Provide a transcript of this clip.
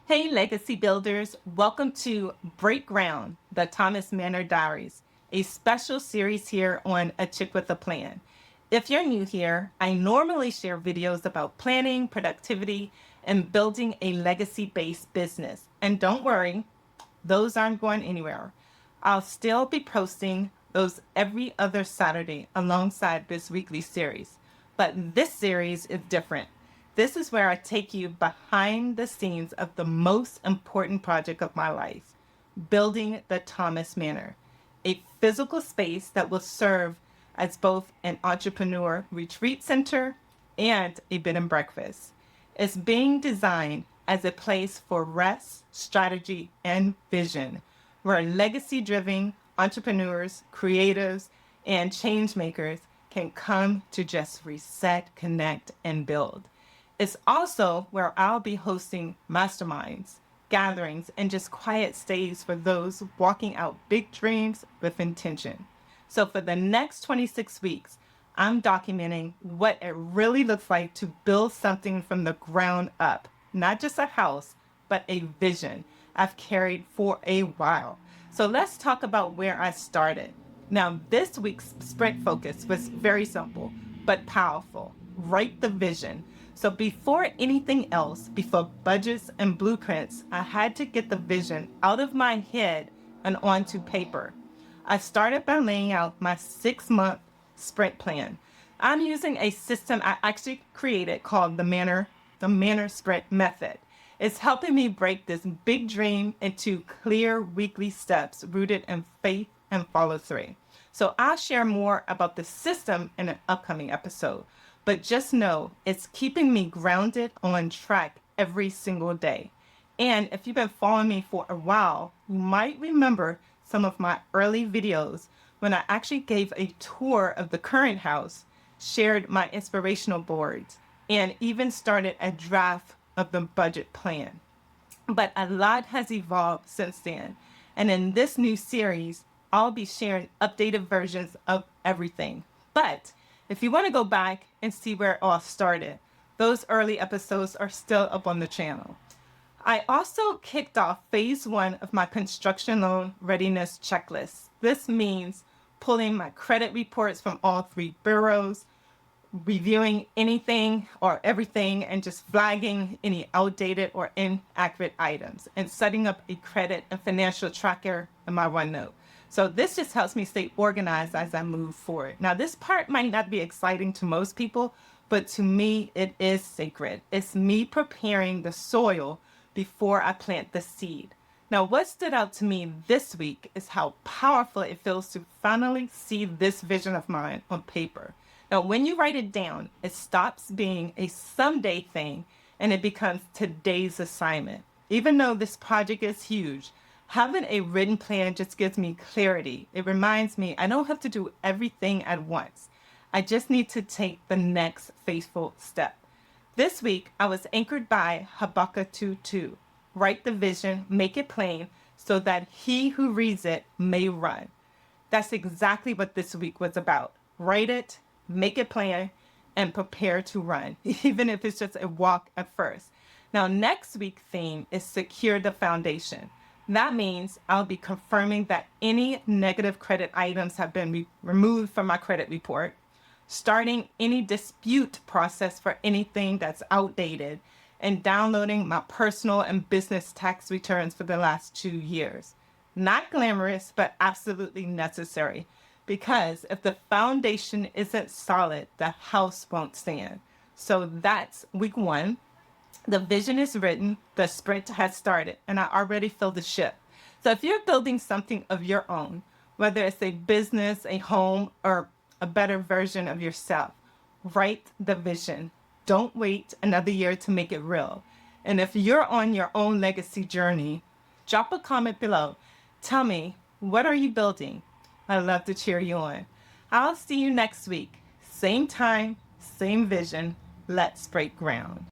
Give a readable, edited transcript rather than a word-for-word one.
Hey, legacy builders, welcome to Break Ground, the Thomas Manor Diaries, a special series here on A Chick with a Plan. If you're new here, I normally share videos about planning, productivity, and building a legacy-based business. And don't worry, those aren't going anywhere. I'll still be posting those every other Saturday alongside this weekly series. But this series is different. This is where I take you behind the scenes of the most important project of my life, building the Thomas Manor, a physical space that will serve as both an entrepreneur retreat center and a bed and breakfast. It's being designed as a place for rest, strategy, and vision, where legacy-driven entrepreneurs, creatives, and change makers can come to just reset, connect, and build. It's also where I'll be hosting masterminds, gatherings, and just quiet stays for those walking out big dreams with intention. So for the next 26 weeks, I'm documenting what it really looks like to build something from the ground up, not just a house, but a vision I've carried for a while. So let's talk about where I started. Now, this week's sprint focus was very simple, but powerful. Write the vision. So before anything else, before budgets and blueprints, I had to get the vision out of my head and onto paper. I started by laying out my 6-month sprint plan. I'm using a system I actually created called the Manor Sprint Method. It's helping me break this big dream into clear weekly steps rooted in faith and follow through. So I'll share more about the system in an upcoming episode, but just know it's keeping me grounded on track every single day. And if you've been following me for a while, you might remember some of my early videos when I actually gave a tour of the current house, shared my inspirational boards, and even started a draft of the budget plan. But a lot has evolved since then. And in this new series, I'll be sharing updated versions of everything. But if you want to go back and see where it all started, those early episodes are still up on the channel. I also kicked off phase 1 of my construction loan readiness checklist. This means pulling my credit reports from all 3 bureaus, reviewing anything or everything, and just flagging any outdated or inaccurate items, and setting up a credit and financial tracker in my OneNote. So this just helps me stay organized as I move forward. Now, this part might not be exciting to most people, but to me, it is sacred. It's me preparing the soil before I plant the seed. Now, what stood out to me this week is how powerful it feels to finally see this vision of mine on paper. Now, when you write it down, it stops being a someday thing and it becomes today's assignment. Even though this project is huge, having a written plan just gives me clarity. It reminds me I don't have to do everything at once. I just need to take the next faithful step. This week, I was anchored by Habakkuk 2:2. Write the vision, make it plain, so that he who reads it may run. That's exactly what this week was about. Write it, make it plain, and prepare to run, even if it's just a walk at first. Now, next week's theme is secure the foundation. That means I'll be confirming that any negative credit items have been removed from my credit report, starting any dispute process for anything that's outdated, and downloading my personal and business tax returns for the last 2 years. Not glamorous, but absolutely necessary. Because if the foundation isn't solid, the house won't stand. So that's week 1. The vision is written, the sprint has started, and I already feel the shift. So if you're building something of your own, whether it's a business, a home, or a better version of yourself, write the vision. Don't wait another year to make it real. And if you're on your own legacy journey, drop a comment below. Tell me, what are you building? I'd love to cheer you on. I'll see you next week. Same time, same vision. Let's break ground.